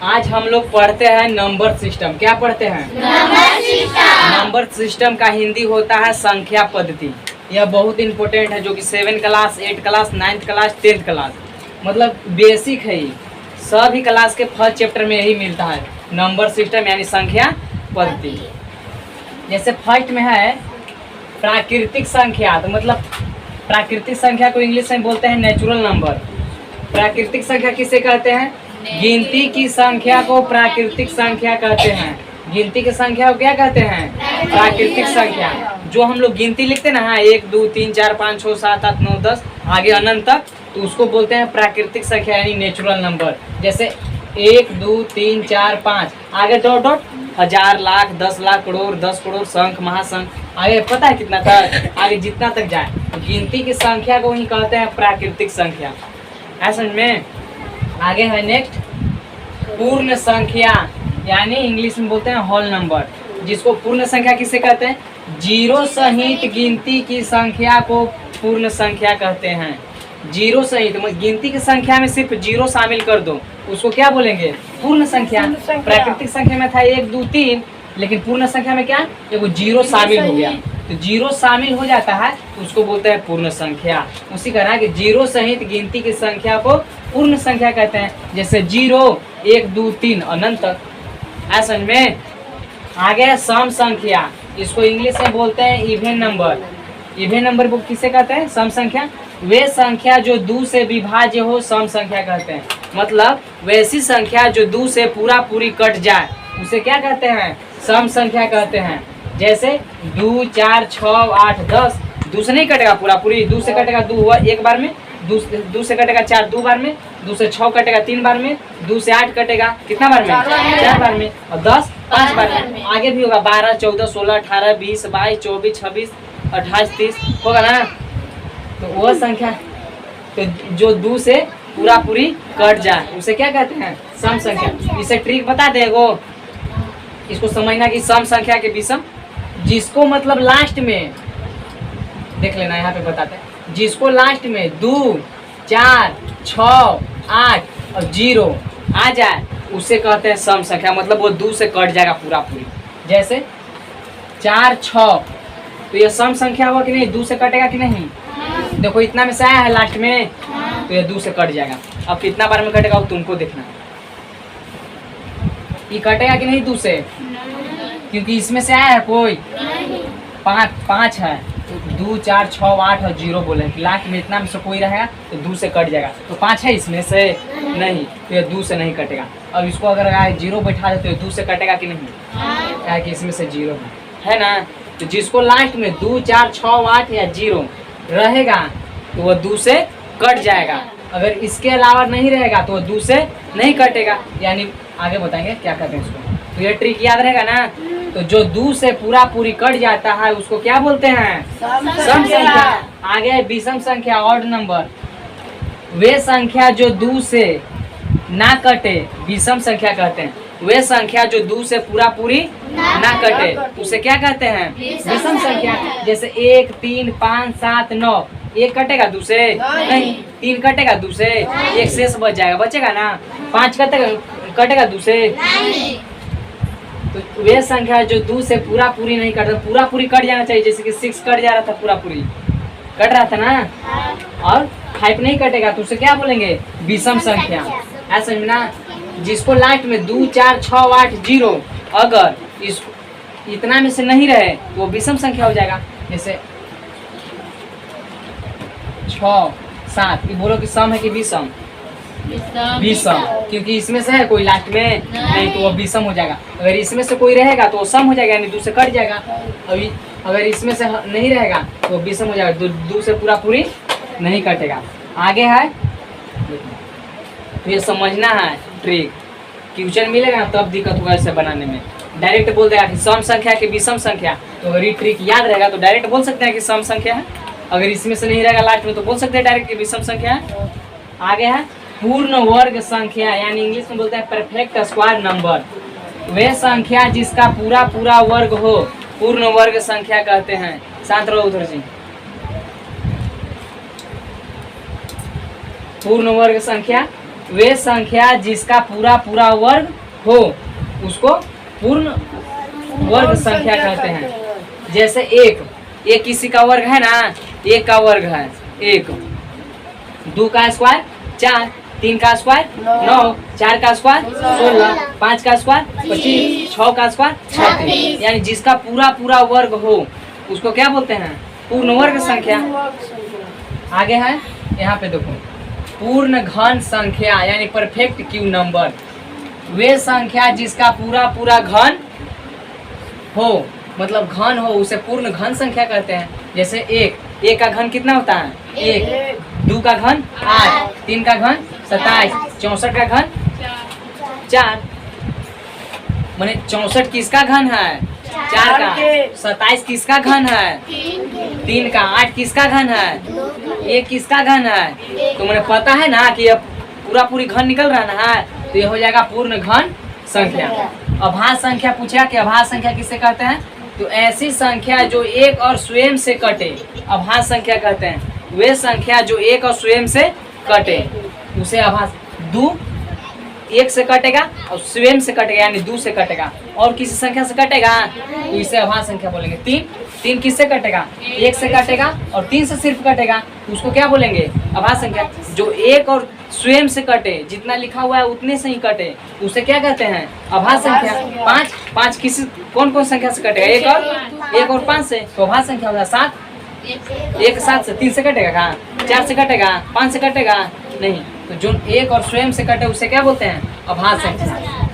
आज हम लोग पढ़ते हैं नंबर सिस्टम। क्या पढ़ते हैं? Number system. नंबर सिस्टम का हिंदी होता है संख्या पद्धति। यह बहुत इंपॉर्टेंट है, जो कि 7 class, 8 class, 9th class, 10th class, मतलब बेसिक है। ये सभी क्लास के फर्स्ट चैप्टर में यही मिलता है, नंबर सिस्टम यानी संख्या पद्धति। जैसे फर्स्ट में है प्राकृतिक संख्या, तो मतलब प्राकृतिक संख्या को इंग्लिश में बोलते हैं नेचुरल नंबर। प्राकृतिक संख्या किसे कहते हैं? गिनती की संख्या को प्राकृतिक संख्या कहते हैं। गिनती की संख्या को क्या कहते हैं? प्राकृतिक संख्या। जो हम लोग गिनती लिखते हैं ना, 1 2 3 4 5 6 7 8 9 10 आगे अनंत तक, तो उसको बोलते हैं प्राकृतिक संख्या यानी नेचुरल नंबर। जैसे 1 2 3 4 5 आगे डॉट डॉट, हजार, लाख, 10 लाख, करोड़, 10 करोड़, शंख, महाशंख, आगे पता है कितना तक, आगे जितना तक जाए। तो गिनती की संख्या को ही कहते हैं प्राकृतिक संख्या। ऐसा में आगे है नेक्स्ट पूर्ण संख्या, यानी इंग्लिश में बोलते हैं होल नंबर, जिसको पूर्ण संख्या किसे कहते हैं? जीरो सहित गिनती की संख्या को पूर्ण संख्या कहते हैं। जीरो सहित, गिनती की संख्या में सिर्फ जीरो शामिल कर दो, उसको क्या बोलेंगे? पूर्ण संख्या। प्राकृतिक संख्या में था 1 2 3, लेकिन पूर्ण संख्या में क्या? एगो जीरो शामिल हो गया, तो जीरो शामिल हो जाता है, उसको बोलते हैं पूर्ण संख्या। उसी तरह कि जीरो सहित गिनती की संख्या को पूर्ण संख्या कहते हैं। जैसे 0 1 2 3 अनंत तक। ऐसा में आगे सम संख्या, इसको इंग्लिश में बोलते हैं इवन नंबर। इवन नंबर को किसे कहते हैं? सम संख्या। वे संख्या जो 2 से विभाज्य हो सम संख्या कहते हैं। मतलब वैसी संख्या जो 2 से पूरा पूरी कट जाए उसे क्या कहते हैं? सम संख्या कहते हैं। जैसे 2 4 6 8 10, 2 से नहीं कटेगा पूरा पूरी, 2 से कटेगा 2 हुआ एक बार में, 2 से कटेगा 4 2 बार में, 2 से 6 कटेगा 3 बार में, 2 से 8 कटेगा कितना बार में? 4 बार में, और 10 5 बार में। आगे भी होगा 12 14 16 18 20 22 24 26 28 30 होगा ना। तो वह संख्या तो जो 2 से पूरा पूरी कट जाए उसे क्या कहते हैं? सम संख्या। इसे ट्रिक बता देगो, इसको समझना कि सम संख्या के विषम, जिसको मतलब लास्ट में देख लेना, यहाँ पे बताते हैं, जिसको लास्ट में 2 4 6 8 और 0 आ जाए उसे कहते हैं सम संख्या। मतलब वो 2 से कट जाएगा पूरा पूरी। जैसे 4 6, तो ये सम संख्या हुआ कि नहीं? 2 से कटेगा कि नहीं? देखो इतना में से आया है लास्ट में, तो ये 2 से कट जाएगा। अब कितना बार में कटेगा वो तुमको देखना। ये कटेगा कि नहीं 2 से? क्योंकि इसमें से आया है कोई 5 है, तो 2 4 6 8 और 0 बोले कि लास्ट में इतना में से कोई रहेगा तो 2 से कट जाएगा। तो 5 है इसमें से नहीं, तो ये 2 से नहीं कटेगा। अब इसको अगर 0 बैठा दे तो ये 2 से कटेगा कि नहीं? क्या कि इसमें से 0 है ना। तो जिसको लास्ट में 2 4 6 8 या 0 रहेगा तो वह 2 से कट जाएगा। अगर इसके अलावा नहीं रहेगा तो वह 2 से नहीं कटेगा। यानी आगे बताएंगे क्या कहते हैं इसको। तो ये ट्रिक याद रहेगा ना। तो जो 2 से पूरा पूरी कट जाता है उसको क्या बोलते हैं? सम संख्या। आगे विषम संख्या, ऑड नंबर। वे संख्या जो 2 से ना कटे विषम संख्या कहते हैं। वे संख्या जो 2 से पूरा पूरी ना कटे उसे क्या कहते हैं? विषम संख्या। जैसे 1 3 5 7 9, 1 कटेगा 2 से नहीं, 3 कटेगा 2 से, 1 शेष बच जाएगा, बचेगा ना। 5 कटेगा 2 से। तो वे संख्या जो 2 से पूरा पूरी नहीं कटता, पूरा पूरी कट जाना चाहिए। जैसे कि 6 कट जा रहा था, पूरा पूरी कट रहा था ना, और 5 नहीं कटेगा तो उसे क्या बोलेंगे? विषम संख्या। ऐसा समझना। जिसको लास्ट में 2 4 6 8 0 अगर इस इतना में से नहीं रहे तो वो विषम संख्या हो जाएगा। जैसे 6 7, ये बोलो कि सम है कि विषम? विषम, क्योंकि इसमें से है कोई लास्ट में नहीं, तो वो विषम हो जाएगा। अगर इसमें से कोई रहेगा तो वो सम हो जाएगा, यानी 2 से कट जाएगा। अभी अगर इसमें से नहीं रहेगा तो वो विषम हो जाएगा, 2 से पूरा पूरी नहीं कटेगा। आगे है, तो ये समझना है ट्रिक। क्वेश्चन मिलेगा ना तब दिक्कत होगा इसे बनाने में। डायरेक्ट बोल देगा कि सम संख्या की विषम संख्या, तो अगर ये ट्रिक याद रहेगा तो डायरेक्ट बोल सकते हैं कि सम संख्या है। अगर इसमें से नहीं रहेगा लास्ट में तो बोल सकते हैं डायरेक्ट कि विषम संख्या है। आगे है पूर्ण वर्ग संख्या, यानी इंग्लिश में बोलते हैं परफेक्ट स्क्वायर नंबर। वे संख्या जिसका पूरा पूरा वर्ग हो पूर्ण वर्ग संख्या कहते हैं। शांत रहो उधर जी। पूर्ण वर्ग संख्या वे संख्या जिसका पूरा पूरा वर्ग हो उसको पूर्ण वर्ग संख्या कहते हैं। जैसे एक किसी का वर्ग है ना, एक का वर्ग है एक, 2 का स्क्वायर 4, 3 का स्क्वायर 9, 4 का स्क्वायर 16, 5 का स्क्वायर 25, 6 का स्क्वायर 36। यानी जिसका पूरा पूरा वर्ग हो उसको क्या बोलते हैं? पूर्ण वर्ग संख्या। आगे है यहाँ पे देखो, पूर्ण घन संख्या यानी परफेक्ट क्यू नंबर, वे संख्या जिसका पूरा पूरा घन हो, मतलब घन हो उसे पूर्ण घन संख्या कहते हैं। जैसे एक का घन कितना होता है? 1, 2 का घन 8, 3 का घन 27, 64 का घन 4। माने 64 किसका घन है? 4 का। 27 किसका घन है? 3 का। 8 किसका घन है? 1 किसका घन है? तो मैंने पता है ना कि अब पूरी घन निकल रहा है, तो ये हो जाएगा पूर्ण घन संख्या। अभाज्य संख्या पूछा कि अभाज्य संख्या किसे कहते हैं? तो ऐसी संख्या जो एक और स्वयं से कटे अभाज्य संख्या कहते हैं। वे संख्या जो एक और स्वयं से कटे उसे अभाज्य। 2 1 से कटेगा और स्वयं से कटेगा यानी 2 से कटेगा, और किसी संख्या से कटेगा तो इसे अभाज्य संख्या बोलेंगे। 3 किससे कटेगा? 1 से कटेगा और 3 से सिर्फ कटेगा, तो उसको क्या बोलेंगे? अभाज्य संख्या। जो एक और स्वयं से कटे, जितना लिखा हुआ है उतने से ही कटे, उसे क्या कहते हैं? अभाज्य संख्या। 5 किसी कौन संख्या से कटेगा? 1 और 5 से, तो अभाज्य संख्या होगा। 7 1 7 से, 3 से कटेगा कहाँ? 4 से कटेगा? 5 से कटेगा नहीं, तो जो एक और स्वयं से कटे उसे क्या बोलते हैं? अभाज्य संख्या।